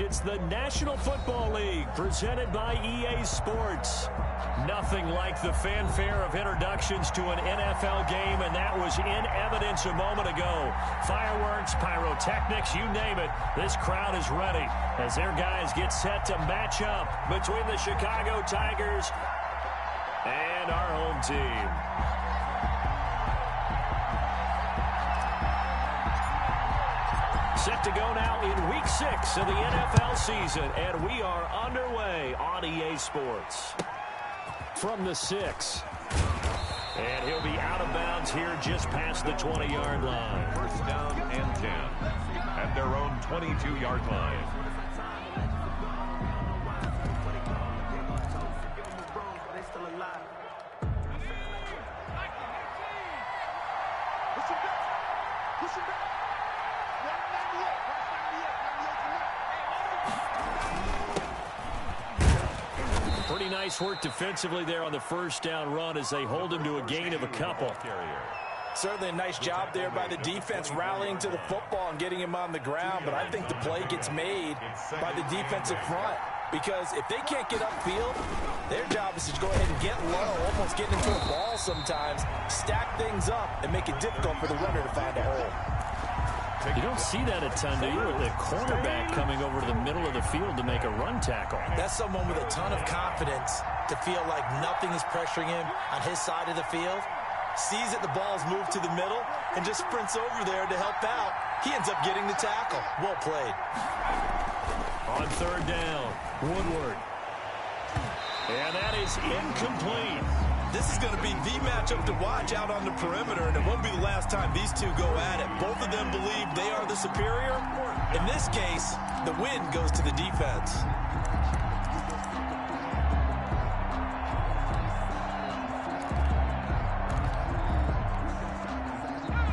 It's the National Football League presented by EA Sports. Nothing like the fanfare of introductions to an NFL game, and that was in evidence a moment ago. Fireworks, pyrotechnics, you name it. This crowd is ready as their guys get set to match up between the Chicago Tigers and our home team. Set to go now in Week 6 of the NFL season, and we are underway on EA Sports. From the 6. And he'll be out of bounds here just past the 20-yard line. First down and 10 at their own 22-yard line. Pretty nice work defensively there on the first down run as they hold him to a gain of a couple. Certainly a nice job there by the defense rallying to the football and getting him on the ground, but I think the play gets made by the defensive front because if they can't get upfield, their job is to go ahead and get low, almost get into a ball sometimes, stack things up, and make it difficult for the runner to find a hole. You don't see that a ton, do you? With the cornerback coming over to the middle of the field to make a run tackle. That's someone with a ton of confidence to feel like nothing is pressuring him on his side of the field. Sees that the ball's moved to the middle and just sprints over there to help out. He ends up getting the tackle. Well played. On third down, Woodward. And that is incomplete. This is going to be the matchup to watch out on the perimeter, and it won't be the last time these two go at it. Both of them believe they are the superior. In this case, the win goes to the defense.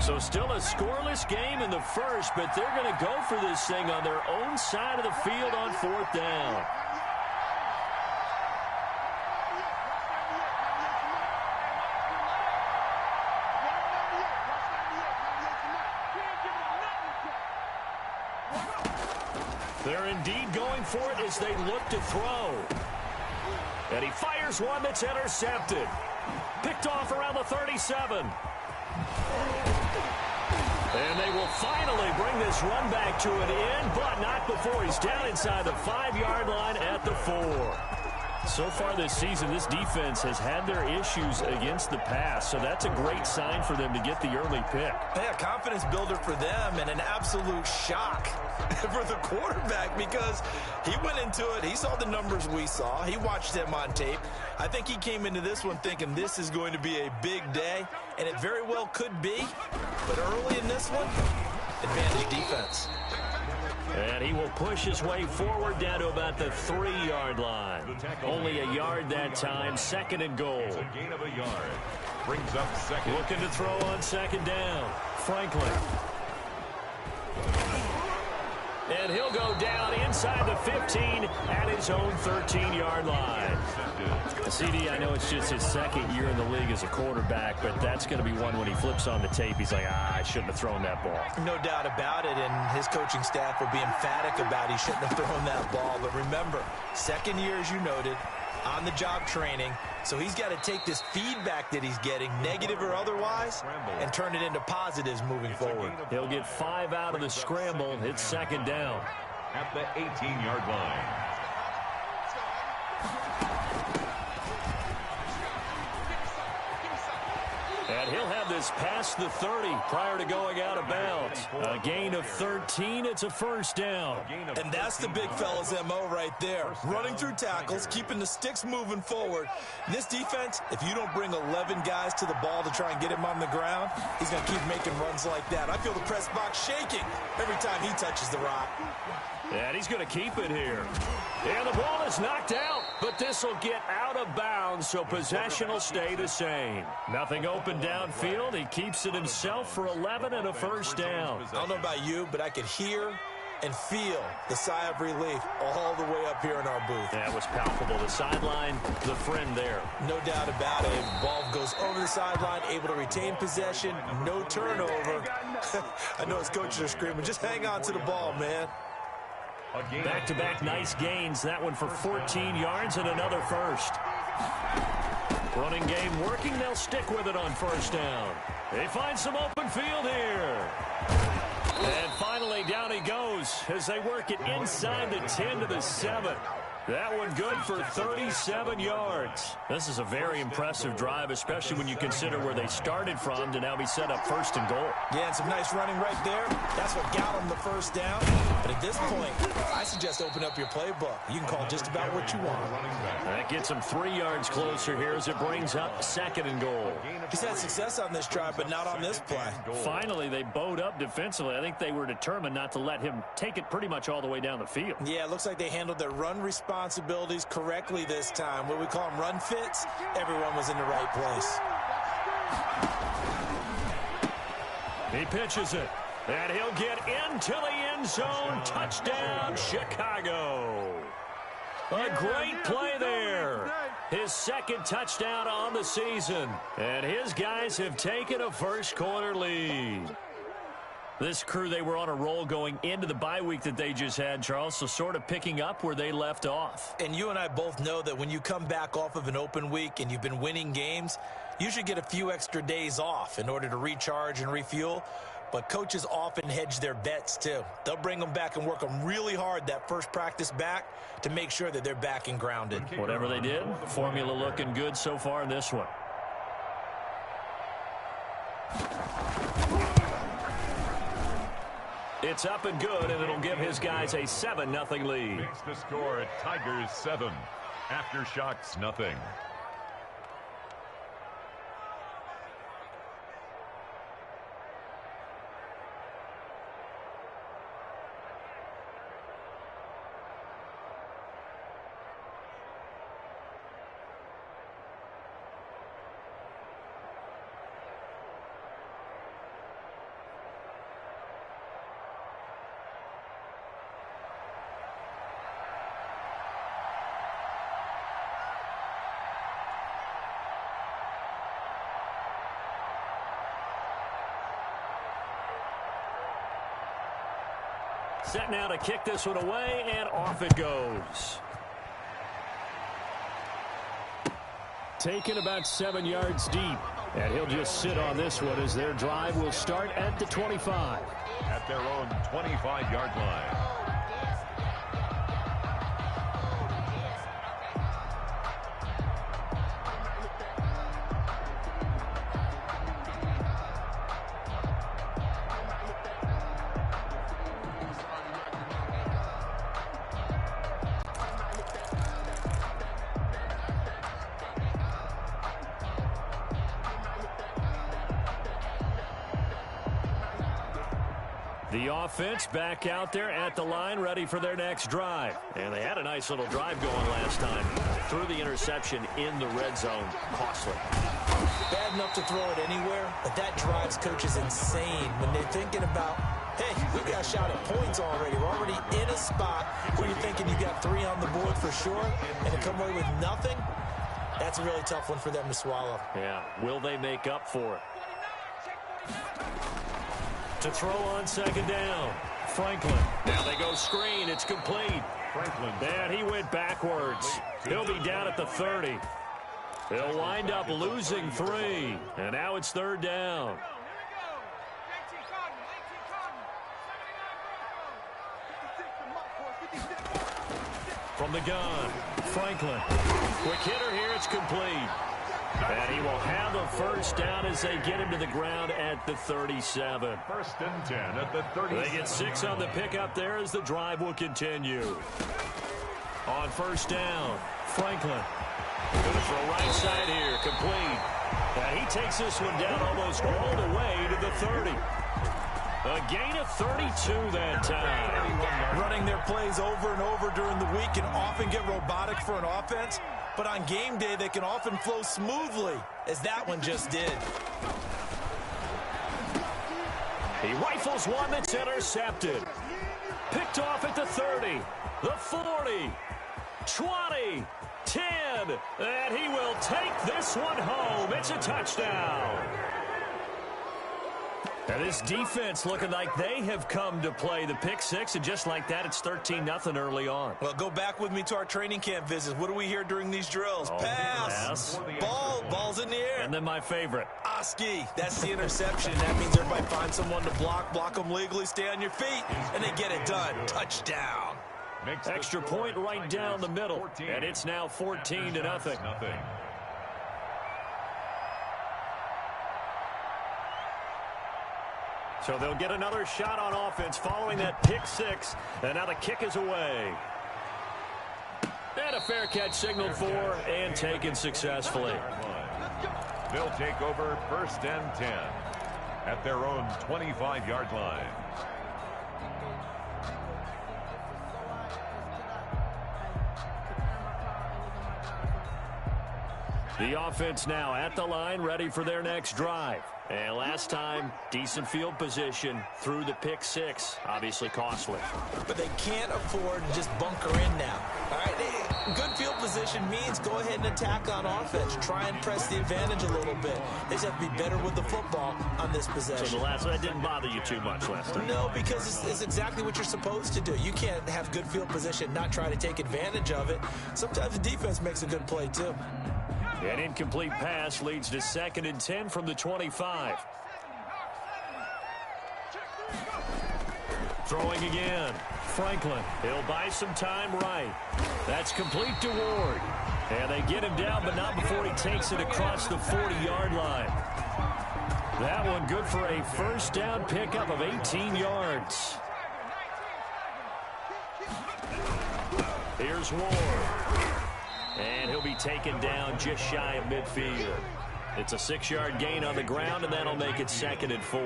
So still a scoreless game in the first, but they're going to go for this thing on their own side of the field on fourth down. They're indeed going for it as they look to throw. And he fires one that's intercepted. Picked off around the 37. And they will finally bring this run back to an end, but not before he's down inside the 5-yard line at the 4. So far this season, this defense has had their issues against the pass, so that's a great sign for them to get the early pick. Yeah, confidence builder for them and an absolute shock for the quarterback because he went into it. He saw the numbers we saw. He watched them on tape. I think he came into this one thinking this is going to be a big day, and it very well could be. But early in this one, advantage defense. And he will push his way forward down to about the 3-yard line. Only a yard that time, second and goal. It's a gain of a yard. Brings up second. Looking to throw on second down. Franklin. And he'll go down inside the 15 at his own 13-yard line. CD, I know it's just his second year in the league as a quarterback, but that's going to be one when he flips on the tape. He's like, I shouldn't have thrown that ball. No doubt about it, and his coaching staff will be emphatic about he shouldn't have thrown that ball. But remember, second year, as you noted, on-the-job training, so he's got to take this feedback that he's getting, negative or otherwise, and turn it into positives moving forward. He'll get 5 out of the scramble. It's second down. At the 18-yard line. And he'll have this past the 30 prior to going out of bounds. A gain of 13. It's a first down. And that's the big fella's MO right there. Running through tackles, keeping the sticks moving forward. This defense, if you don't bring 11 guys to the ball to try and get him on the ground, he's going to keep making runs like that. I feel the press box shaking every time he touches the rock. And he's going to keep it here. And the ball is knocked out, but this will get out of bounds, so possession will stay the same. Nothing open downfield. He keeps it himself for 11 and a first down. I don't know about you, but I could hear and feel the sigh of relief all the way up here in our booth. That was palpable. The sideline, the friend there. No doubt about it. Ball goes over the sideline, able to retain possession, no turnover. I know his coaches are screaming, just hang on to the ball, man. Back-to-back nice gains. That one for 14 yards and another first. Running game working. They'll stick with it on first down. They find some open field here. And finally, down he goes as they work it inside the 10 to the 7. That one good for 37 yards. This is a very impressive drive, especially when you consider where they started from to now be set up first and goal. Yeah, and some nice running right there. That's what got them the first down. But at this point, I suggest open up your playbook. You can call just about what you want. That gets them 3 yards closer here as it brings up second and goal. He's had success on this drive, but not on this play. Finally, they bowed up defensively. I think they were determined not to let him take it pretty much all the way down the field. Yeah, it looks like they handled their run responsibilities correctly this time. What we call them run fits, everyone was in the right place. He pitches it, and he'll get into the end zone. Touchdown, Chicago. A great play there. His second touchdown on the season. And his guys have taken a first-quarter lead. This crew, they were on a roll going into the bye week that they just had, Charles, so sort of picking up where they left off. And you and I both know that when you come back off of an open week and you've been winning games, you should get a few extra days off in order to recharge and refuel. But coaches often hedge their bets, too. They'll bring them back and work them really hard that first practice back to make sure that they're back and grounded. Whatever they did, formula looking good so far in this one. It's up and good, and it'll give his guys a 7-0 lead. Makes the score at Tigers 7. Aftershocks nothing. Set now to kick this one away, and off it goes. Taken about 7 yards deep. And he'll just sit on this one as their drive will start at the 25. At their own 25-yard line. The offense back out there at the line, ready for their next drive. And they had a nice little drive going last time. Threw the interception in the red zone. Costly. Bad enough to throw it anywhere, but that drives coaches insane when they're thinking about, hey, we got a shot at points already. We're already in a spot where you're thinking you got 3 on the board for sure, and to come away with nothing, that's a really tough one for them to swallow. Yeah, will they make up for it? To throw on second down. Franklin. Now they go screen. It's complete. Franklin. And he went backwards. He'll be down at the 30. They'll wind up losing 3. And now it's third down. From the gun, Franklin. Quick hitter here. It's complete. And he will have a first down as they get him to the ground at the 37. First and 10 at the 37. They get 6 on the pickup there as the drive will continue. On first down, Franklin. Going for a right side here, complete. And he takes this one down almost all the way to the 30. A gain of 32 that time. Running their plays over and over during the week can often get robotic for an offense, but on game day they can often flow smoothly, as that one just did. He rifles one that's intercepted. Picked off at the 30, the 40, 20, 10, and he will take this one home. It's a touchdown. And this defense looking like they have come to play. The pick six, and just like that, it's 13-0 early on. Well, go back with me to our training camp visits. What do we hear during these drills? Pass. Ball's in the air. And then my favorite. Oski. That's the interception. That means everybody find someone to block them legally, stay on your feet, and they get it done. Touchdown. Extra point right down the middle. And it's now 14-0. So they'll get another shot on offense following that pick six. And now the kick is away. And a fair catch signaled for and taken successfully. They'll take over 1st and 10 at their own 25-yard line. The offense now at the line, ready for their next drive. And last time, decent field position through the pick six. Obviously costly. But they can't afford to just bunker in now. All right, good field position means go ahead and attack on offense. Try and press the advantage a little bit. They just have to be better with the football on this possession. So the last one didn't bother you too much last time? No, because it's exactly what you're supposed to do. You can't have good field position, not try to take advantage of it. Sometimes the defense makes a good play, too. An incomplete pass leads to 2nd and 10 from the 25. Throwing again. Franklin. He'll buy some time right. That's complete to Ward. And they get him down, but not before he takes it across the 40-yard line. That one good for a first down pickup of 18 yards. Here's Ward. And he'll be taken down just shy of midfield. It's a 6-yard gain on the ground, and that'll make it 2nd and 4.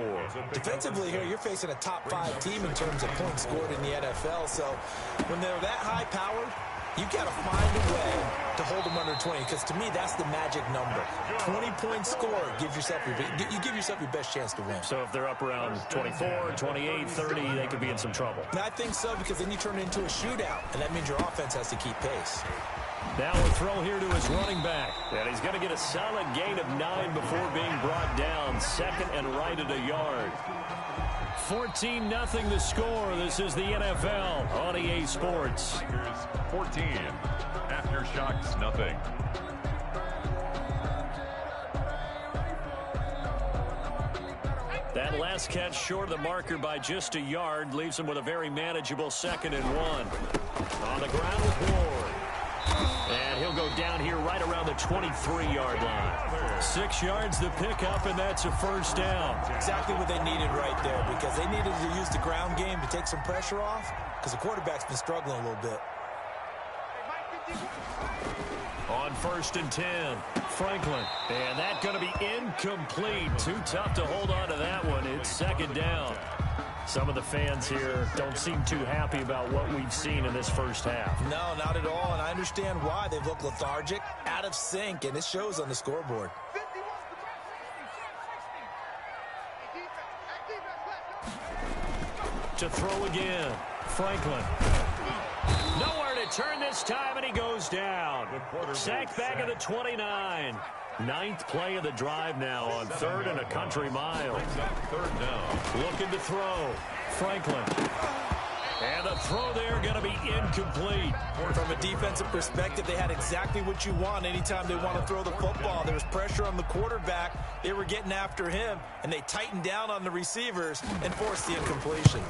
Defensively here, you're facing a top 5 team in terms of points scored in the NFL. So when they're that high-powered, you got to find a way to hold them under 20, because to me, that's the magic number. 20-point score gives yourself you give yourself your best chance to win. So if they're up around 24, 28, 30, they could be in some trouble. And I think so, because then you turn it into a shootout, and that means your offense has to keep pace. Now a throw here to his running back. And he's going to get a solid gain of 9 before being brought down. 2nd and right at a yard. 14-0 the score. This is the NFL on EA Sports. 14. Aftershocks, nothing. That last catch short of the marker by just a yard leaves him with a very manageable 2nd and 1. On the ground with Ward. And he'll go down here right around the 23-yard line. 6 yards the pickup, and that's a first down. Exactly what they needed right there, because they needed to use the ground game to take some pressure off, because the quarterback's been struggling a little bit. On 1st and 10, Franklin. And that's going to be incomplete. Too tough to hold on to that one. It's 2nd down. Some of the fans here don't seem too happy about what we've seen in this first half. No, not at all, and I understand why. They've looked lethargic, out of sync, and it shows on the scoreboard. To throw again, Franklin. Nowhere to turn this time, and he goes down. Sacked back at the 29. 9th play of the drive now on 3rd and a country mile. 3rd down. Looking to throw. Franklin. And the throw there going to be incomplete. From a defensive perspective, they had exactly what you want anytime they want to throw the football. There was pressure on the quarterback. They were getting after him, and they tightened down on the receivers and forced the incompletion.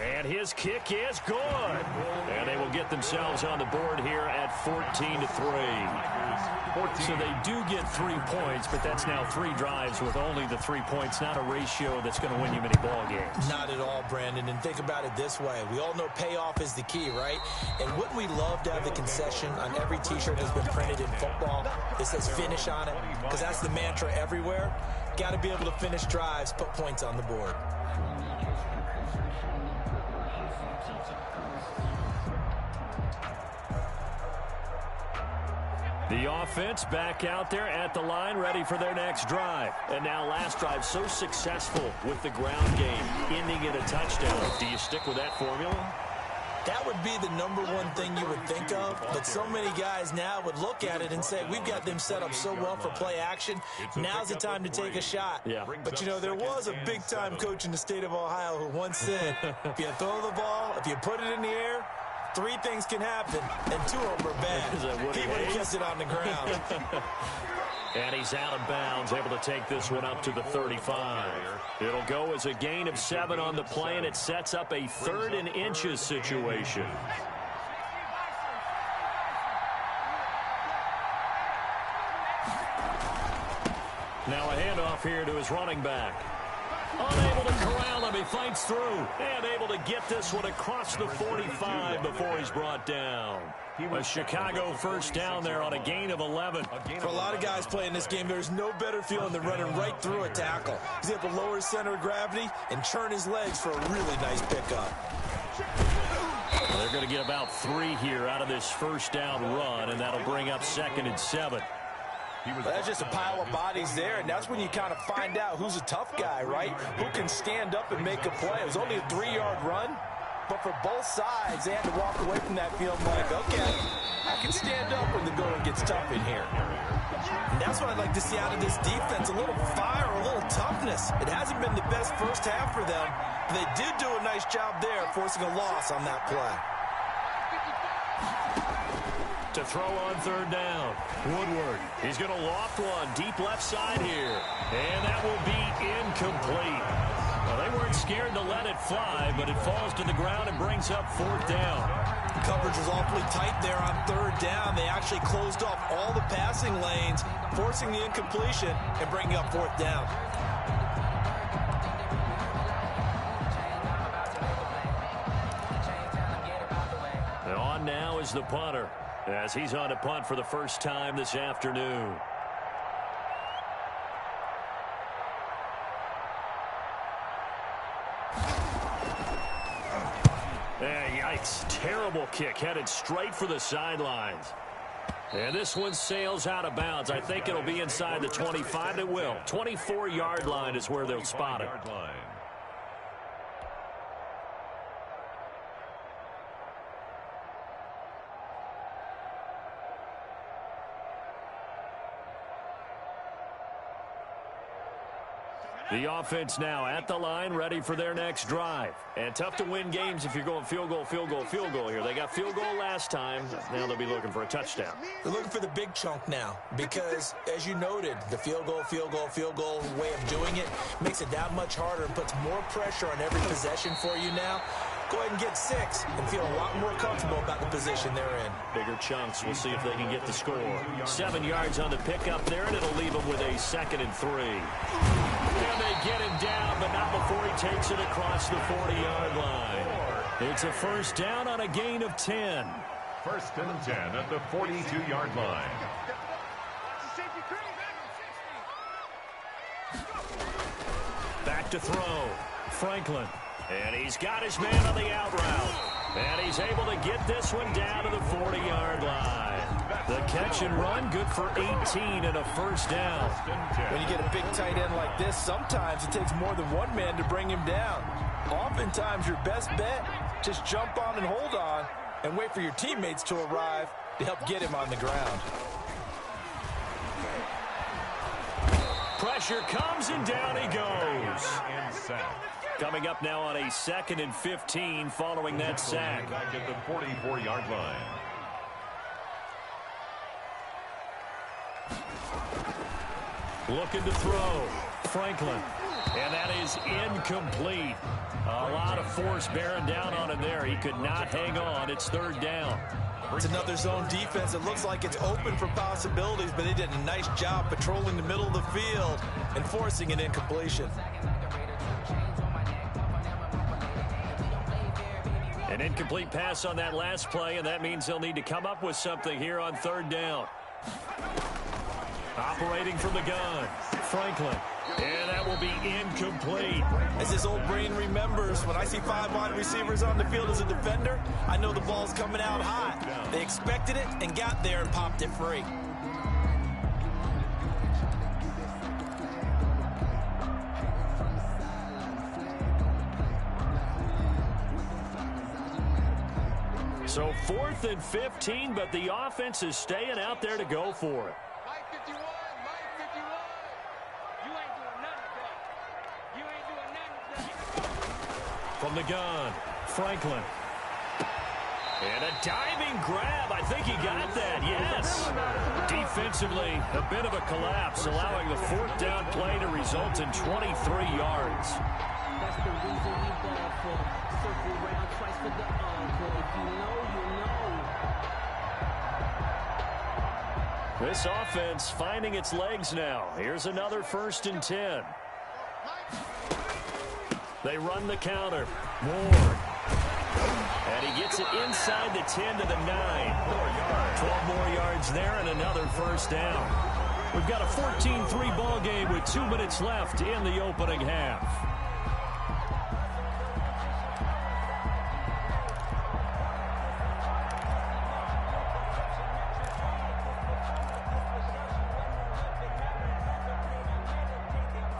And his kick is good. And they will get themselves on the board here at 14-3. So they do get 3 points, but that's now 3 drives with only the 3 points. Not a ratio that's going to win you many ball games. Not at all, Brandon. And think about it this way. We all know payoff is the key, right? And wouldn't we love to have the concession on every T-shirt that's been printed in football that says finish on it? Because that's the mantra everywhere. Got to be able to finish drives, put points on the board. The offense back out there at the line, ready for their next drive. And now last drive so successful with the ground game, ending in a touchdown. Do you stick with that formula? That would be the number one thing you would think of, but so many guys now would look at it and say, we've got them set up so well for play action. Now's the time to take a shot. Yeah. But, you know, there was a big-time coach in the state of Ohio who once said, if you throw the ball, if you put it in the air, 3 things can happen, and 2 of them are bad. He would have kept it on the ground. And he's out of bounds, able to take this one up to the 35. It'll go as a gain of 7 on the play, and it sets up a 3rd and inches situation. Now a handoff here to his running back. Unable to corral him. He fights through and able to get this one across the 45 before he's brought down. A Chicago first down there on a gain of 11. For a lot of guys playing this game, there's no better feeling than running right through a tackle. He's able to lower his center of gravity and churn his legs for a really nice pickup. Well, they're going to get about 3 here out of this first down run, and that'll bring up 2nd and 7. That's just a pile of bodies there, and that's when you kind of find out who's a tough guy, right? Who can stand up and make a play. It was only a 3-yard run, but for both sides, they had to walk away from that field like, okay, I can stand up when the going gets tough in here. And that's what I'd like to see out of this defense, a little fire, a little toughness. It hasn't been the best first half for them, but they did do a nice job there forcing a loss on that play. To throw on 3rd down. Woodward. He's going to loft one deep left side here. And that will be incomplete. Well, they weren't scared to let it fly, but it falls to the ground and brings up 4th down. The coverage was awfully tight there on 3rd down. They actually closed off all the passing lanes, forcing the incompletion and bringing up 4th down. And on now is the punter, as he's on to punt for the first time this afternoon. Yikes. Terrible kick headed straight for the sidelines. And this one sails out of bounds. I think it'll be inside the 25. It will. 24-yard line is where they'll spot it. The offense now at the line, ready for their next drive. And tough to win games if you're going field goal, field goal, field goal here. They got field goal last time. Now they'll be looking for a touchdown. They're looking for the big chunk now because, as you noted, the field goal, field goal, field goal way of doing it makes it that much harder and puts more pressure on every possession for you now. Go ahead and get 6 and feel a lot more comfortable about the position they're in. Bigger chunks. We'll see if they can get the score. 7 yards on the pickup there, and it'll leave them with a 2nd and 3. And they get him down, but not before he takes it across the 40-yard line. It's a first down on a gain of 10. 1st and 10 at the 42-yard line. Back to throw. Franklin. And he's got his man on the out route. And he's able to get this one down to the 40-yard line. The catch and run, good for 18 and a first down. When you get a big tight end like this, sometimes it takes more than one man to bring him down. Oftentimes, your best bet, just jump on and hold on and wait for your teammates to arrive to help get him on the ground. Pressure comes, and down he goes. Coming up now on a 2nd and 15 following that sack. Back at the 44-yard line. Looking to throw. Franklin. And that is incomplete. A lot of force bearing down on him there. He could not hang on. It's 3rd down. It's another zone defense. It looks like it's open for possibilities, but they did a nice job patrolling the middle of the field and forcing an incompletion. An incomplete pass on that last play, and that means they'll need to come up with something here on 3rd down. Operating from the gun, Franklin. And that will be incomplete. As his old brain remembers, when I see 5 wide receivers on the field as a defender, I know the ball's coming out hot. They expected it and got there and popped it free. So 4th and 15, but the offense is staying out there to go for it. Mike 51, Mike 51. You ain't doing nothing today. You ain't doing nothing today. From the gun, Franklin. And a diving grab. I think he got that, yes. Defensively, a bit of a collapse, allowing the 4th down play to result in 23 yards. That's the reason we ball for. Circle round twice for the encore. If you know, you know. This offense finding its legs now. Here's another 1st and 10. They run the counter. Ward. And he gets it inside the 10 to the 9. 12 more yards there and another 1st down. We've got a 14-3 ball game with 2 minutes left in the opening half.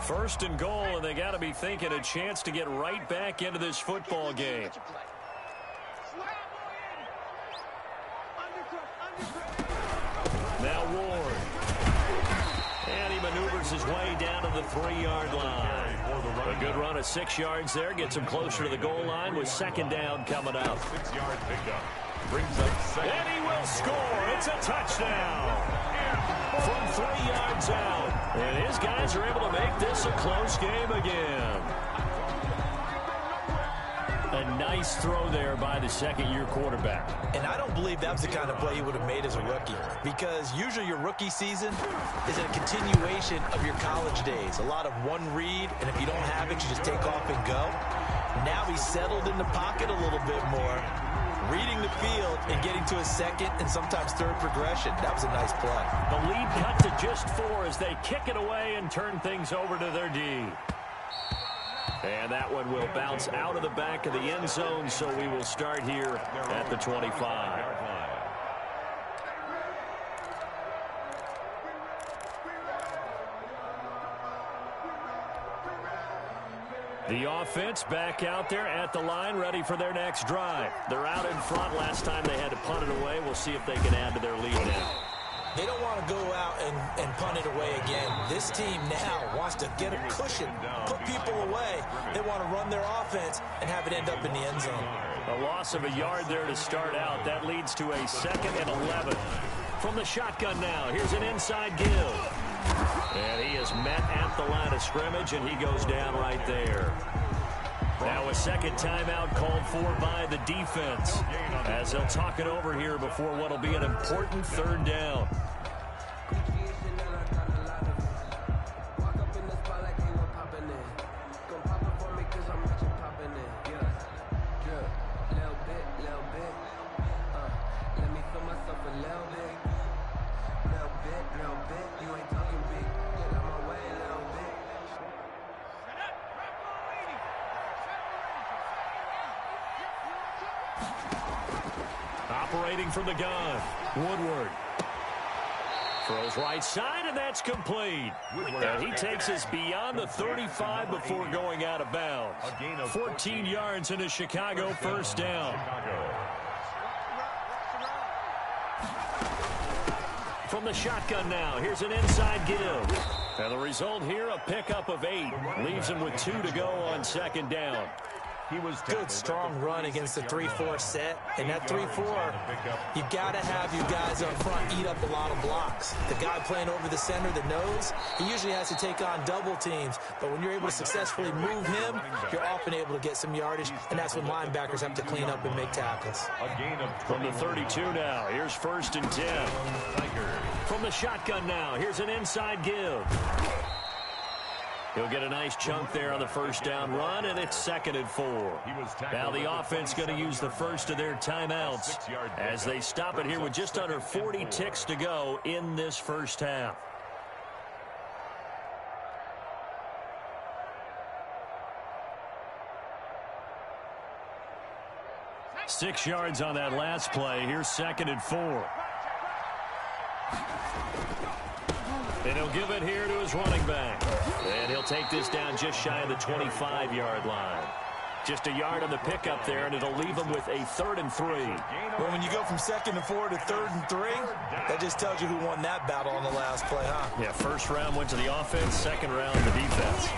First and goal, and they got to be thinking a chance to get right back into this football game. Now Ward. And he maneuvers his way down to the 3-yard line. A good run of 6 yards there. Gets him closer to the goal line with 2nd down coming up. 6-yard pickup. Brings up 2nd. And he will score. It's a touchdown. From 3 yards out. And his guys are able to make this a close game again. A nice throw there by the 2nd-year quarterback. And I don't believe that was the kind of play he would have made as a rookie, because usually your rookie season is a continuation of your college days. A lot of one read, and if you don't have it, you just take off and go. Now he's settled in the pocket a little bit more, reading the field and getting to a 2nd and sometimes 3rd progression. That was a nice play. The lead cut to just 4 as they kick it away and turn things over to their D. And that one will bounce out of the back of the end zone, so we will start here at the 25. The offense back out there at the line, ready for their next drive. They're out in front. Last time they had to punt it away. We'll see if they can add to their lead now. They don't want to go out and punt it away again. This team now wants to get a cushion, put people away. They want to run their offense and have it end up in the end zone. A loss of a yard there to start out. That leads to a 2nd and 11. From the shotgun now, here's an inside give. And he is met at the line of scrimmage, and he goes down right there. Now a 2nd timeout called for by the defense, as they'll talk it over here before what will be an important 3rd down. Operating from the gun, Woodward. Throws right side, and that's complete. And he takes us beyond the 35 before going out of bounds. 14 yards and a Chicago 1st down. From the shotgun now, here's an inside give. And the result here, a pickup of 8. Leaves him with 2 to go on 2nd down. He was good, strong run against the 3-4 set. And that 3-4, you got to have you guys up front eat up a lot of blocks. The guy playing over the center, the nose, he usually has to take on double teams. But when you're able to successfully move him, you're often able to get some yardage. And that's when linebackers have to clean up and make tackles. From the 32 now, here's 1st and 10. From the shotgun now, here's an inside give. He'll get a nice chunk there on the 1st down run, and it's 2nd and 4. Now the offense going to use the first of their timeouts as they stop it here with just under 40 ticks to go in this 1st half. Six yards on that last play. Here's 2nd and 4. And he'll give it here to his running back. And he'll take this down just shy of the 25-yard line. Just a yard on the pickup there, and it'll leave them with a 3rd and 3. Well, when you go from 2nd and 4 to 3rd and 3, that just tells you who won that battle on the last play, huh? Yeah, first round went to the offense, second round the defense.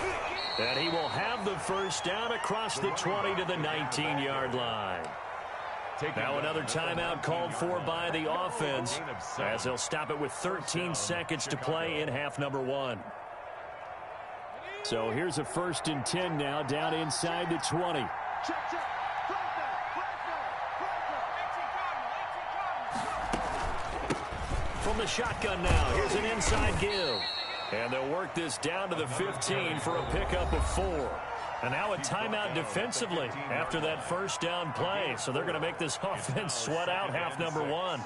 And he will have the first down across the 20 to the 19-yard line. Now another timeout called for by the offense as they'll stop it with 13 seconds to play in half number 1. So here's a 1st and 10 now down inside the 20. From the shotgun now, here's an inside give. And they'll work this down to the 15 for a pickup of 4. And now a timeout defensively after that first down play. So they're going to make this offense sweat out half number 1.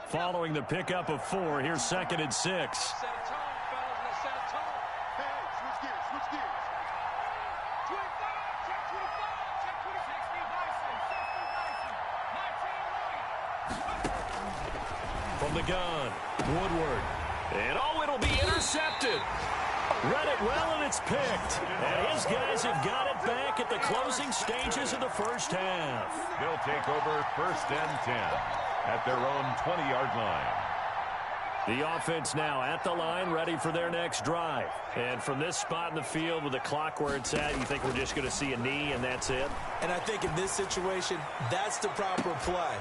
Following the pickup of 4, here's 2nd and 6. Set a tone, fellas. Let's set a tone. Hey, switch gears, switch gears. 25, check 25, check 26. 60 Bison, 60 Bison. 19 From the gun, Woodward. And it'll be intercepted. Read it well, and it's picked. And his guys have got it back at the closing stages of the first half. They'll take over 1st and 10 at their own 20-yard line. The offense now at the line, ready for their next drive. And from this spot in the field with the clock where it's at, you think we're just going to see a knee and that's it? And I think in this situation, that's the proper play.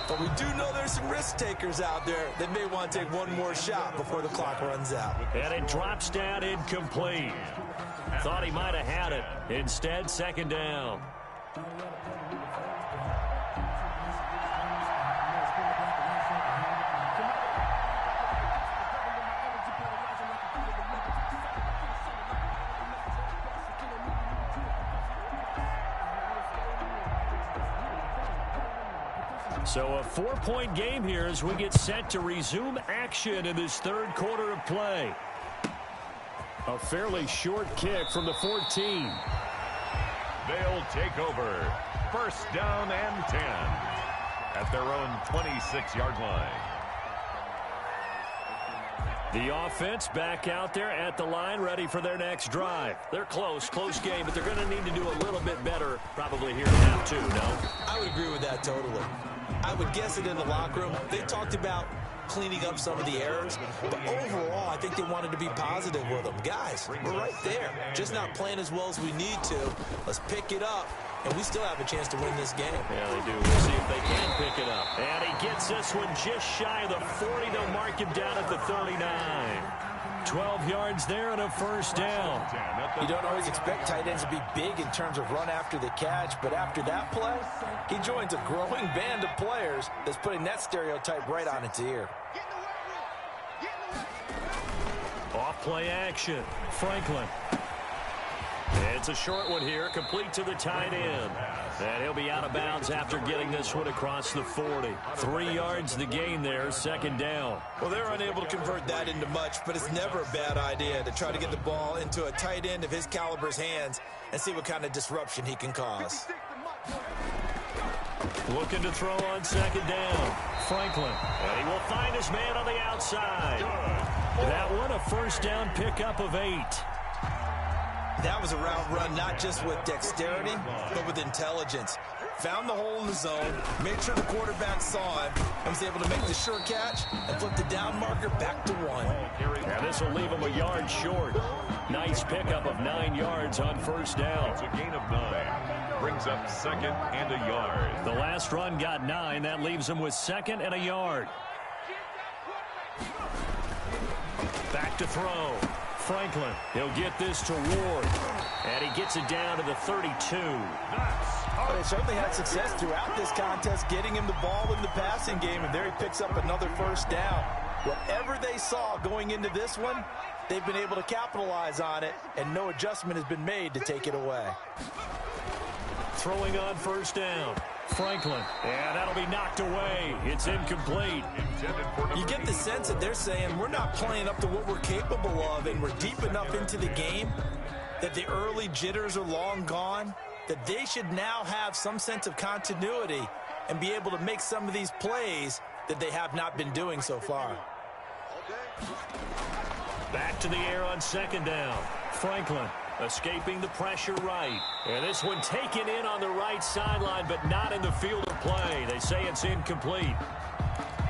But we do know there's some risk takers out there that may want to take one more shot before the clock runs out. And it drops down incomplete. Thought he might have had it. Instead, 2nd down. So a 4-point game here as we get set to resume action in this 3rd quarter of play. A fairly short kick from the 14. They'll take over 1st down and 10 at their own 26-yard line. The offense back out there at the line, ready for their next drive. They're close game, but they're going to need to do a little bit better probably here in half 2, no? I would agree with that totally. I would guess it in the locker room. They talked about cleaning up some of the errors, but overall, I think they wanted to be positive with them. Guys, we're right there. Just not playing as well as we need to. Let's pick it up, and we still have a chance to win this game. Yeah, they do. We'll see if they can pick it up. And he gets this one just shy of the 40. They'll mark him down at the 39. 12 yards there and a 1st down. You don't always expect tight ends to be big in terms of run after the catch, but after that play, he joins a growing band of players that's putting that stereotype right on its ear. Off play action. Franklin. It's a short one here, complete to the tight end. And he'll be out of bounds after getting this one across the 40. 3 yards the gain there, 2nd down. Well, they're unable to convert that into much, but it's never a bad idea to try to get the ball into a tight end of his caliber's hands and see what kind of disruption he can cause. Looking to throw on 2nd down. Franklin. And he will find his man on the outside. That one, a 1st down pickup of 8. That was a route run not just with dexterity, but with intelligence. Found the hole in the zone, made sure the quarterback saw him, and was able to make the sure catch and flip the down marker back to 1. And this will leave him a yard short. Nice pickup of 9 yards on 1st down. It's a gain of 9. Brings up 2nd and a yard. The last run got 9. That leaves him with 2nd and a yard. Back to throw. Franklin, he'll get this to Ward. And he gets it down to the 32. Well, they certainly had success throughout this contest, getting him the ball in the passing game, and there he picks up another 1st down. Whatever they saw going into this one, they've been able to capitalize on it, and no adjustment has been made to take it away. Throwing on 1st down. Franklin, and that'll be knocked away. It's incomplete. You get the sense that they're saying we're not playing up to what we're capable of, and we're deep enough into the game that the early jitters are long gone, that they should now have some sense of continuity and be able to make some of these plays that they have not been doing so far. Back to the air on second down. Franklin escaping the pressure right. And this one taken in on the right sideline, but not in the field of play. They say it's incomplete.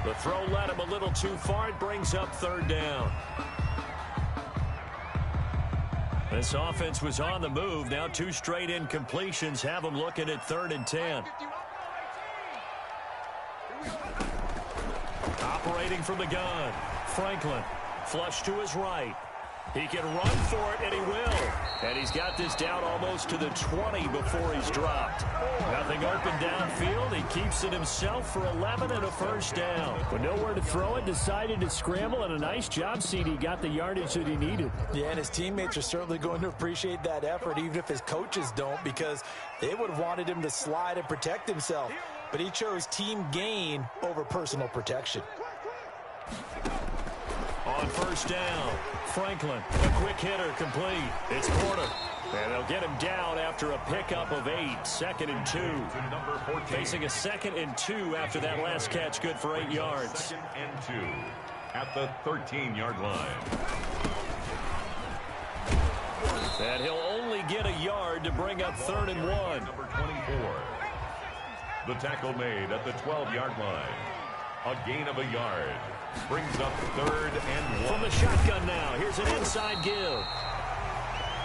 The throw led him a little too far. It brings up third down. This offense was on the move. Now 2 straight incompletions have them looking at 3rd and 10. Operating from the gun. Franklin flush to his right. He can run for it, and he will. And he's got this down almost to the 20 before he's dropped. Nothing open downfield. He keeps it himself for 11 and a first down. With nowhere to throw it, decided to scramble, and a nice job, CD. Got the yardage that he needed. Yeah, and his teammates are certainly going to appreciate that effort, even if his coaches don't, because they would have wanted him to slide and protect himself. But he chose team gain over personal protection. On first down, Franklin, a quick hitter complete. It's Porter. And they'll get him down after a pickup of 8, 2nd and 2. Facing a 2nd and 2 after that last catch, good for 8 yards. 2nd and 2 at the 13-yard line. And he'll only get a yard to bring up 3rd and 1. Number 24. The tackle made at the 12-yard line. A gain of a yard. Brings up 3rd and 1. From the shotgun now, here's an inside give.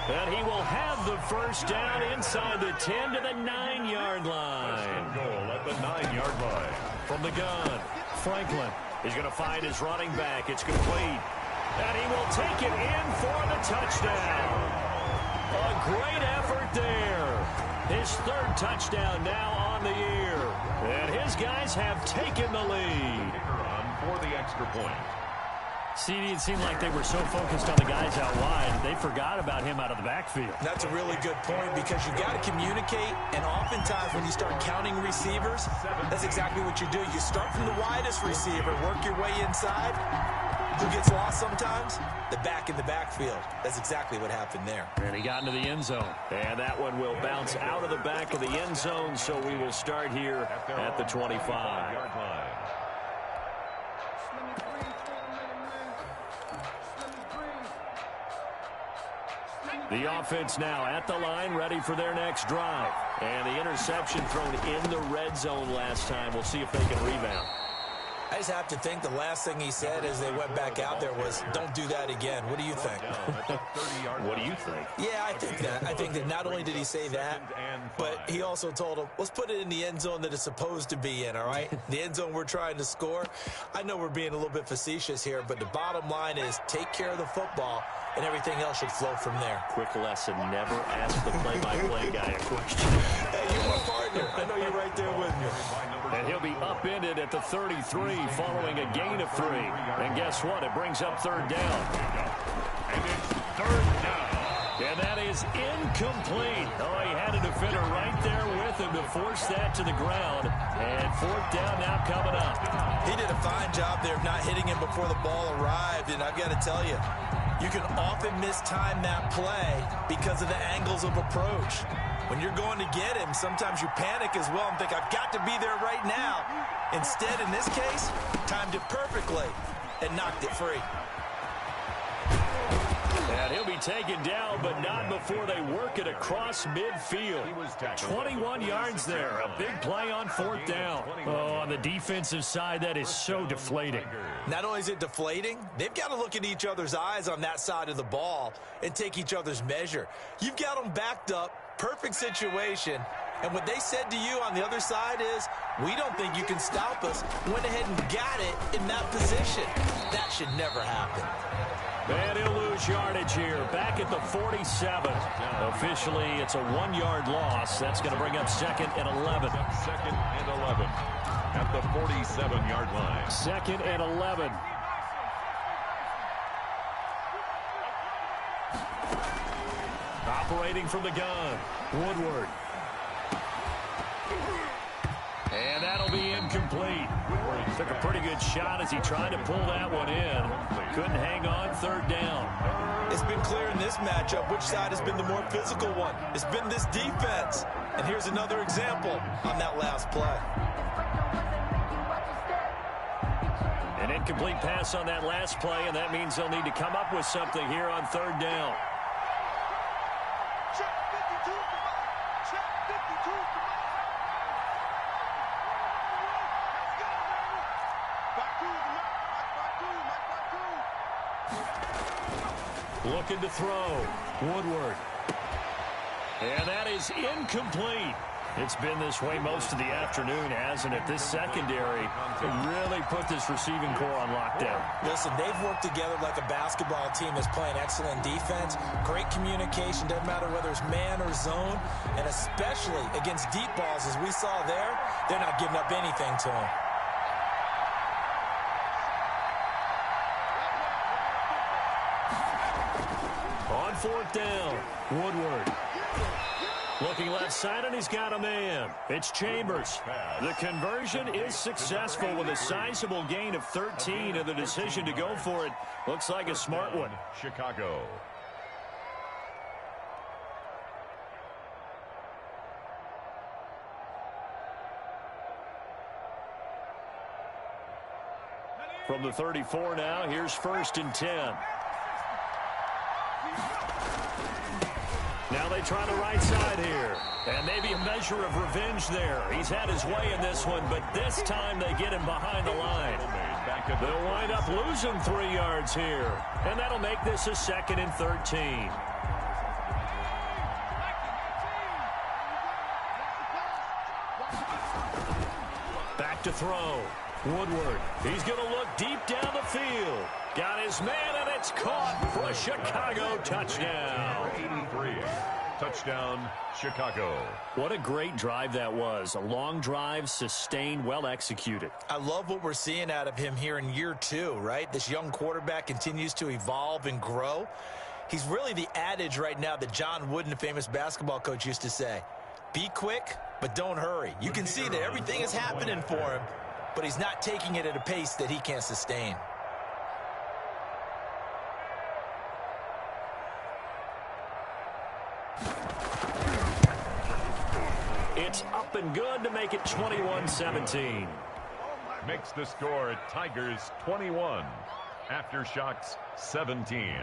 And he will have the first down inside the 10 to the 9-yard line. First and goal at the 9-yard line. From the gun, Franklin is going to find his running back. It's complete. And he will take it in for the touchdown. A great effort there. His 3rd touchdown now on the year. And his guys have taken the lead. For the extra point. CD, it seemed like they were so focused on the guys out wide, they forgot about him out of the backfield. That's a really good point, because you got to communicate, and oftentimes when you start counting receivers, that's exactly what you do. You start from the widest receiver, work your way inside. Who gets lost sometimes? The back in the backfield. That's exactly what happened there. And he got into the end zone. And that one will bounce out of the back of the end zone, so we will start here at the 25. The offense now at the line, ready for their next drive. And the interception thrown in the red zone last time. We'll see if they can rebound. I just have to think the last thing he said as they went back out there was, don't do that again. What do you think? What do you think? Yeah, I think that. I think that not only did he say that, but he also told him, let's put it in the end zone that it's supposed to be in, all right? The end zone we're trying to score. I know we're being a little bit facetious here, but the bottom line is take care of the football, and everything else should flow from there. Quick lesson, never ask the play-by-play guy a question. Hey, you're my partner. I know you're right there with me. And he'll be upended at the 33 following a gain of 3. And guess what? It brings up 3rd down. And it's 3rd down. And that is incomplete. Oh, he had a defender right there with him to force that to the ground. And 4th down now coming up. He did a fine job there of not hitting him before the ball arrived. And I've got to tell you, you can often mistime that play because of the angles of approach. When you're going to get him, sometimes you panic as well and think, I've got to be there right now. Instead, in this case, timed it perfectly and knocked it free. And he'll be taken down, but not before they work it across midfield. 21 yards there. A big play on 4th down. Oh, on the defensive side, that is so deflating. Not only is it deflating, they've got to look in each other's eyes on that side of the ball and take each other's measure. You've got them backed up, perfect situation, and what they said to you on the other side is, we don't think you can stop us. Went ahead and got it in that position. That should never happen. And he'll lose yardage here. Back at the 47. Officially, it's a 1-yard loss. That's going to bring up 2nd and 11. 2nd and 11 at the 47-yard line. 2nd and 11. Operating from the gun, Woodward. And that'll be incomplete. Took a pretty good shot as he tried to pull that one in. Couldn't hang on, 3rd down. It's been clear in this matchup which side has been the more physical one. It's been this defense. And here's another example on that last play. And An incomplete pass on that last play, and that means they'll need to come up with something here on third down. Check 52, come on. Check 52, come on. Let's go, baby. Back two, Mike. Looking to throw. Woodward. And that is incomplete. It's been this way most of the afternoon, hasn't it? This secondary really put this receiving core on lockdown. Listen, they've worked together like a basketball team that's playing excellent defense. Great communication, doesn't matter whether it's man or zone. And especially against deep balls, as we saw there, they're not giving up anything to them. On fourth down, Woodward. Looking left side, and he's got a man. It's Chambers. The conversion is successful with a sizable gain of 13, and the decision to go for it looks like a smart one. Chicago. From the 34 now, here's 1st and 10. Now they try the right side here. And maybe a measure of revenge there. He's had his way in this one, but this time they get him behind the line. They'll wind up losing 3 yards here. And that'll make this a 2nd and 13. Back to throw. Woodward. He's going to look deep down the field. Got his man, and it's caught for a Chicago touchdown. 83. Touchdown, Chicago. What a great drive that was. A long drive, sustained, well executed. I love what we're seeing out of him here in year 2, right? This young quarterback continues to evolve and grow. He's really the adage right now that John Wooden, the famous basketball coach, used to say. Be quick, but don't hurry. You can see that everything is happening for him, but he's not taking it at a pace that he can't sustain. It's up and good to make it 21-17. Makes the score Tigers 21. Aftershocks 17.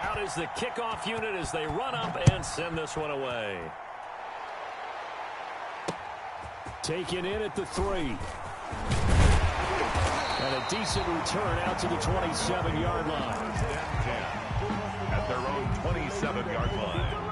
Out is the kickoff unit as they run up and send this one away. Taken in at the 3. And a decent return out to the 27-yard line. 10 at their own 27-yard line.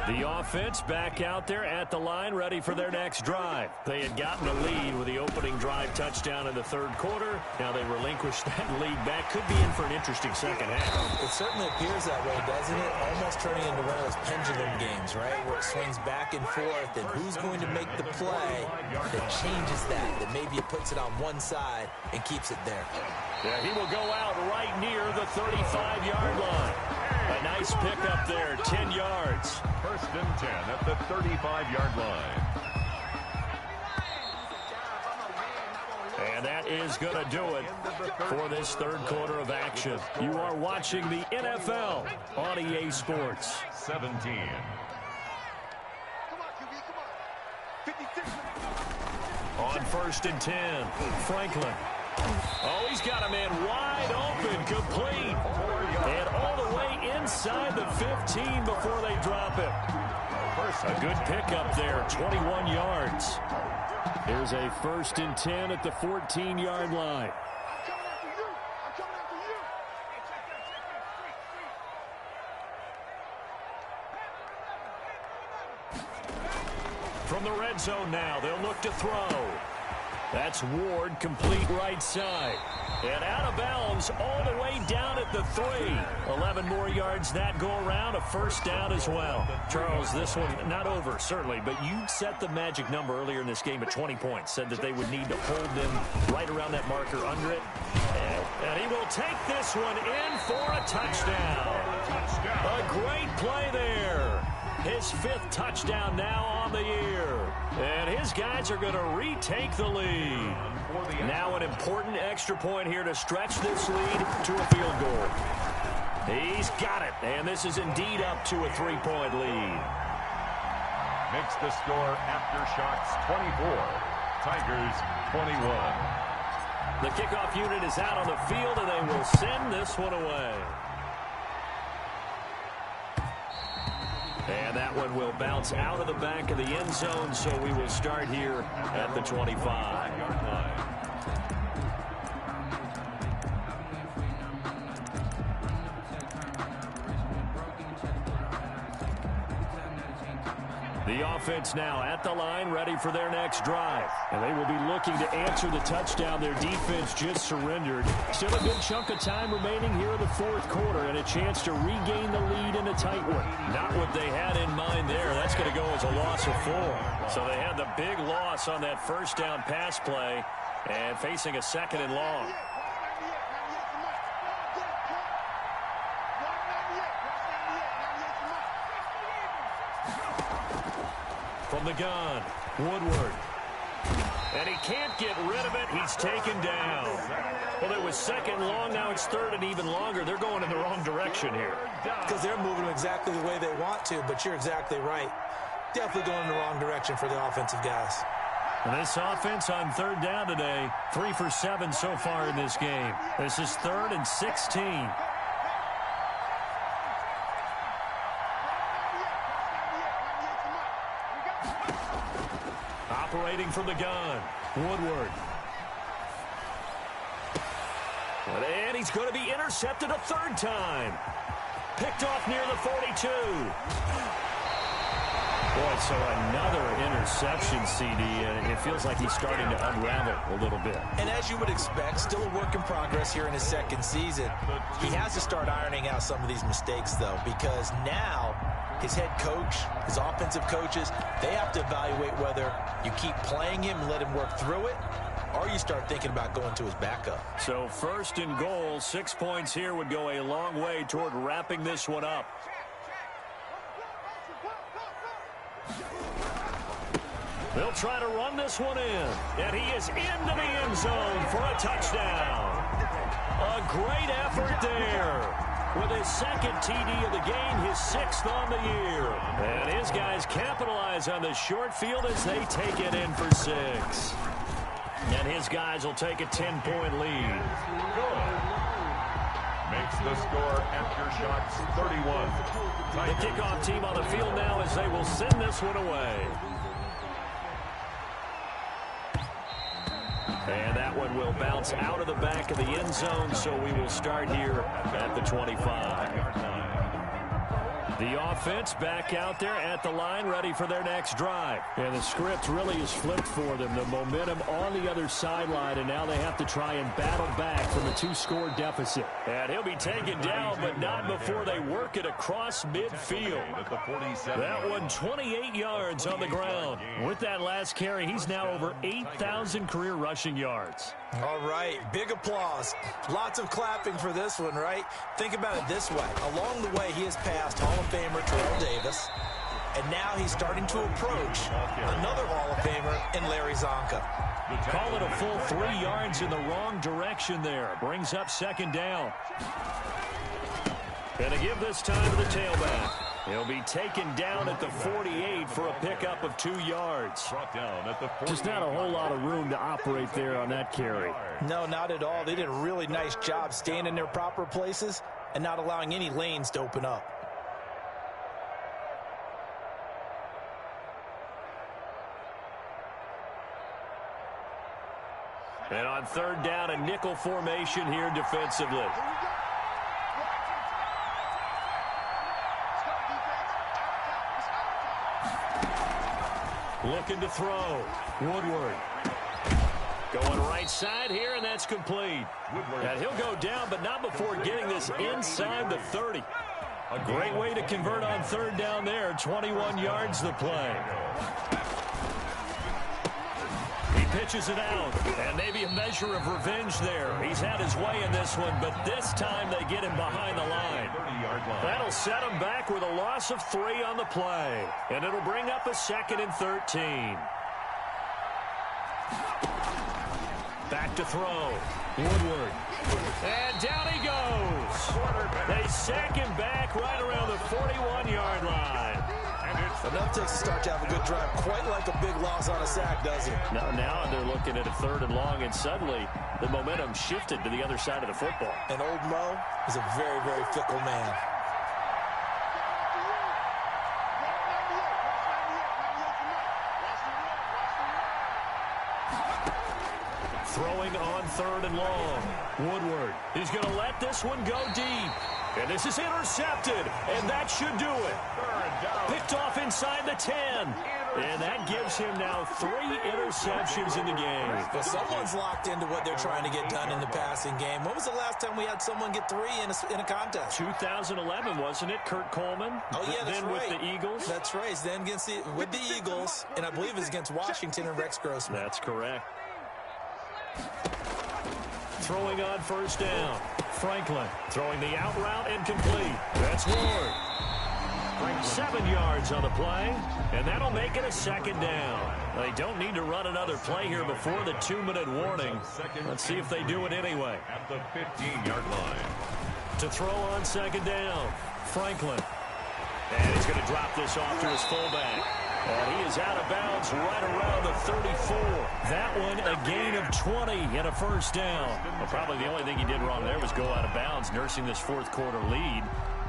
The offense back out there at the line, ready for their next drive. They had gotten a lead with the opening drive touchdown in the 3rd quarter. Now they relinquished that lead back. Could be in for an interesting second half. It certainly appears that way, doesn't it? Almost turning into one of those pendulum games, right? Where it swings back and forth, and who's going to make the play that changes that maybe it puts it on one side and keeps it there. Yeah, he will go out right near the 35-yard line. A nice pickup there, 10 yards. 1st and 10 at the 35-yard line. And that is going to do it for this 3rd quarter of action. You are watching the NFL on EA Sports. 17. Come on, QB, come on. 56. On 1st and 10, Franklin. Oh, he's got a man wide open, complete. And all the way inside the 15 before they drop him. A good pickup there, 21 yards. Here's a 1st and 10 at the 14-yard line. From the red zone now, they'll look to throw. That's Ward, complete right side. And out of bounds all the way down at the 3. 11 more yards that go around, a 1st down as well. Charles, this one not over, certainly, but you set the magic number earlier in this game at 20 points. Said that they would need to hold them right around that marker under it. And he will take this one in for a touchdown. A great play there. His 5th touchdown now on the year. And his guys are going to retake the lead. Now an important extra point here to stretch this lead to a field goal. He's got it, and this is indeed up to a 3-point lead. Makes the score Aftershocks 24, Tigers 21. The kickoff unit is out on the field, and they will send this one away. And that one will bounce out of the back of the end zone, so we will start here at the 25-yard line. The offense now at the line, ready for their next drive. And they will be looking to answer the touchdown their defense just surrendered. Still a good chunk of time remaining here in the 4th quarter and a chance to regain the lead in a tight one. Not what they had in mind there. That's going to go as a loss of 4. So they had the big loss on that first down pass play and facing a 2nd and long. From the gun, Woodward. And he can't get rid of it. He's taken down. Well, it was 2nd long. Now it's 3rd and even longer. They're going in the wrong direction here. Because they're moving exactly the way they want to, but you're exactly right. Definitely going in the wrong direction for the offensive guys. And this offense on 3rd down today, 3 for 7 so far in this game. This is 3rd and 16. Operating from the gun, Woodward. And he's going to be intercepted a 3rd time. Picked off near the 42. Boy, so another interception, CD, and it feels like he's starting to unravel a little bit. And as you would expect, still a work in progress here in his 2nd season. He has to start ironing out some of these mistakes, though, because now his head coach, his offensive coaches, they have to evaluate whether you keep playing him and let him work through it, or you start thinking about going to his backup. So 1st and goal, 6 points here would go a long way toward wrapping this one up. They'll try to run this one in, and he is into the end zone for a touchdown. A great effort there. With his 2nd TD of the game, his 6th on the year. And his guys capitalize on the short field as they take it in for 6. And his guys will take a 10-point lead. Makes the score Aftershocks 31. The kickoff team on the field now as they will send this one away. And that one will bounce out of the back of the end zone, so we will start here at the 25-yard line. The offense back out there at the line, ready for their next drive. And the script really is flipped for them. The momentum on the other sideline, and now they have to try and battle back from a 2-score deficit. And he'll be taken down, but not before they work it across midfield. That one 28 yards on the ground. With that last carry, he's now over 8,000 career rushing yards. All right, big applause. Lots of clapping for this one, right? Think about it this way. Along the way, he has passed Hall of Famer Terrell Davis, and now he's starting to approach another Hall of Famer in Larry Zonka. Call it a full 3 yards in the wrong direction there. Brings up 2nd down. Gonna give this time to the tailback. He'll be taken down at the 48 for a pickup of 2 yards. Just not a whole lot of room to operate there on that carry. No, not at all. They did a really nice job staying in their proper places and not allowing any lanes to open up. And on 3rd down, a nickel formation here defensively. Looking to throw. Woodward. Going right side here, and that's complete. And he'll go down, but not before getting this inside the 30. A great way to convert on 3rd down there. 21 yards the play. He pitches it out, and maybe a measure of revenge there. He's had his way in this one, but this time they get him behind the line. That'll set them back with a loss of 3 on the play. And it'll bring up a 2nd and 13. Back to throw. Woodward. And down he goes. They sack him back right around the 41-yard line. Enough takes to start to have a good drive. Quite like a big loss on a sack, does it? Now they're looking at a 3rd and long, and suddenly the momentum shifted to the other side of the football. And old Mo is a very, very fickle man. Throwing on 3rd and long. Woodward. He's going to let this one go deep. And this is intercepted. And that should do it. Picked off inside the 10. And that gives him now 3 interceptions in the game. Well, someone's locked into what they're trying to get done in the passing game. When was the last time we had someone get 3 in a contest? 2011, wasn't it? Kurt Coleman. Oh, yeah, that's then right. with the Eagles. That's right. Then with the Eagles. And I believe it was against Washington and Rex Grossman. That's correct. Throwing on 1st down. Franklin throwing the out route incomplete. That's Ward. 7 yards on the play, and that'll make it a 2nd down. They don't need to run another play here before the 2-minute warning. Let's see if they do it anyway. At the 15-yard line. To throw on 2nd down. Franklin. And he's going to drop this off to his fullback. And he is out of bounds right around the 34. That one a gain of 20 and a 1st down. Well, probably the only thing he did wrong there was go out of bounds, nursing this 4th quarter lead.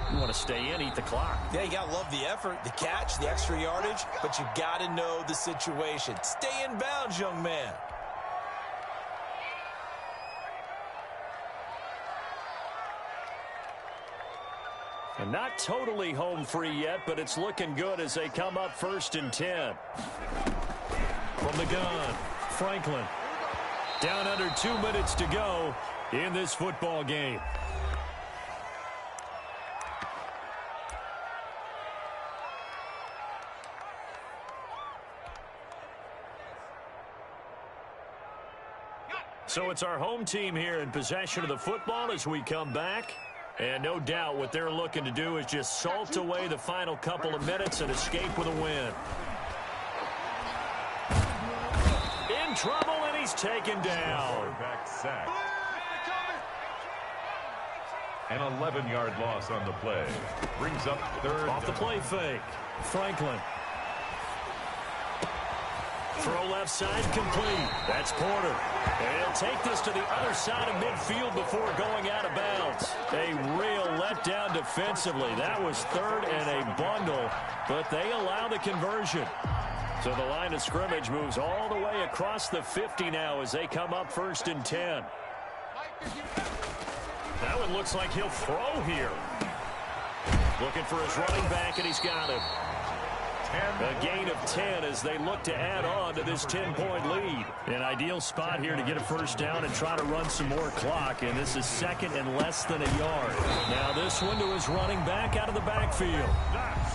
You want to stay in, eat the clock. Yeah, you got to love the effort, the catch, the extra yardage, but you got to know the situation. Stay in bounds, young man. And not totally home free yet, but it's looking good as they come up 1st and 10. From the gun, Franklin. Down under 2 minutes to go in this football game. So it's our home team here in possession of the football as we come back. And no doubt what they're looking to do is just salt away the final couple of minutes and escape with a win. In trouble, and he's taken down. Back sack. An 11-yard loss on the play. Brings up 3rd Off the play fake. Franklin. Throw left side complete. That's Porter. And he'll take this to the other side of midfield before going out of bounds. A real letdown defensively. That was 3rd and a bundle, but they allow the conversion. So the line of scrimmage moves all the way across the 50 now as they come up 1st and 10. That one looks like he'll throw here. Looking for his running back, and he's got him. A gain of 10 as they look to add on to this 10-point lead. An ideal spot here to get a 1st down and try to run some more clock, and this is 2nd and less than a yard. Now this one to his running back out of the backfield.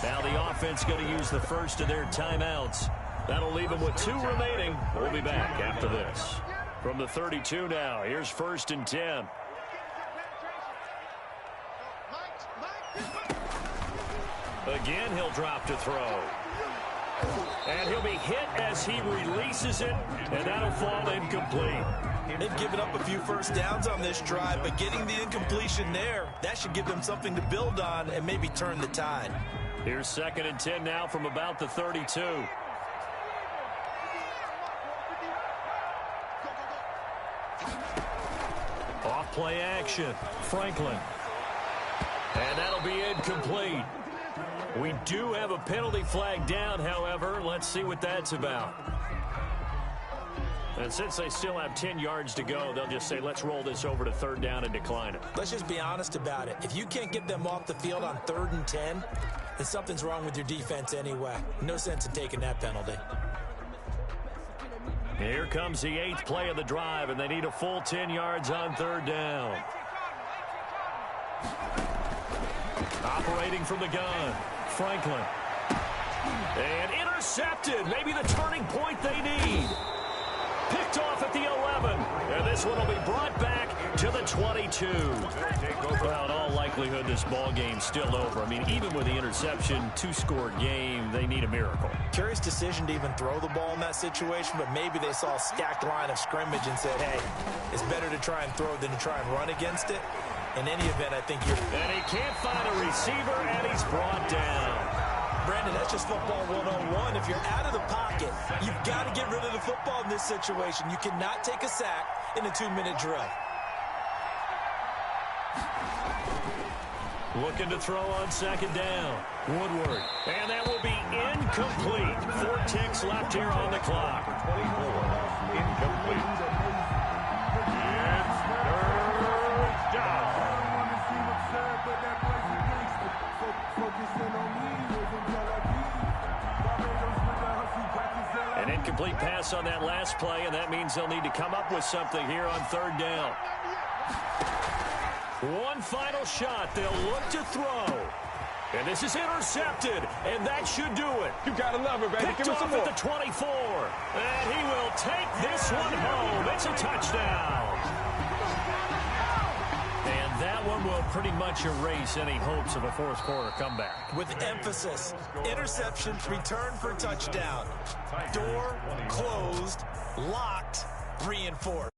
Now the offense going to use the first of their timeouts. That'll leave them with 2 remaining. We'll be back after this. From the 32 now, here's 1st and 10. Again, he'll drop to throw. And he'll be hit as he releases it, and that'll fall incomplete. They've given up a few 1st downs on this drive, but getting the incompletion there, that should give them something to build on and maybe turn the tide. Here's 2nd and 10 now from about the 32. Off play action. Franklin. And that'll be incomplete. We do have a penalty flag down, however. Let's see what that's about. And since they still have 10 yards to go, they'll just say, let's roll this over to 3rd down and decline it. Let's just be honest about it. If you can't get them off the field on 3rd and 10, then something's wrong with your defense anyway. No sense in taking that penalty. Here comes the 8th play of the drive, and they need a full 10 yards on 3rd down. Operating from the gun, Franklin. And intercepted. Maybe the turning point they need. Picked off at the 11. And this one will be brought back to the 22. Well, in all likelihood, this ball game's still over. I mean, even with the interception, two-score game, they need a miracle. Curious decision to even throw the ball in that situation, but maybe they saw a stacked line of scrimmage and said, hey, it's better to try and throw than to try and run against it. In any event, I think you're... And he can't find a receiver, and he's brought down. Brandon, that's just football 101. If you're out of the pocket, you've got to get rid of the football in this situation. You cannot take a sack in a 2-minute drill. Looking to throw on second down. Woodward. And that will be incomplete. 4 ticks left here on the clock. 24. Incomplete. It's third down. An incomplete pass on that last play, and that means they'll need to come up with something here on third down. One final shot. They'll look to throw. And this is intercepted, and that should do it. You gotta love it, baby. Picked Give me off some at more. the 24. And he will take this one home. It's a touchdown. And that one will pretty much erase any hopes of a fourth-quarter comeback. With emphasis, interception, return for touchdown. Door closed, locked, reinforced.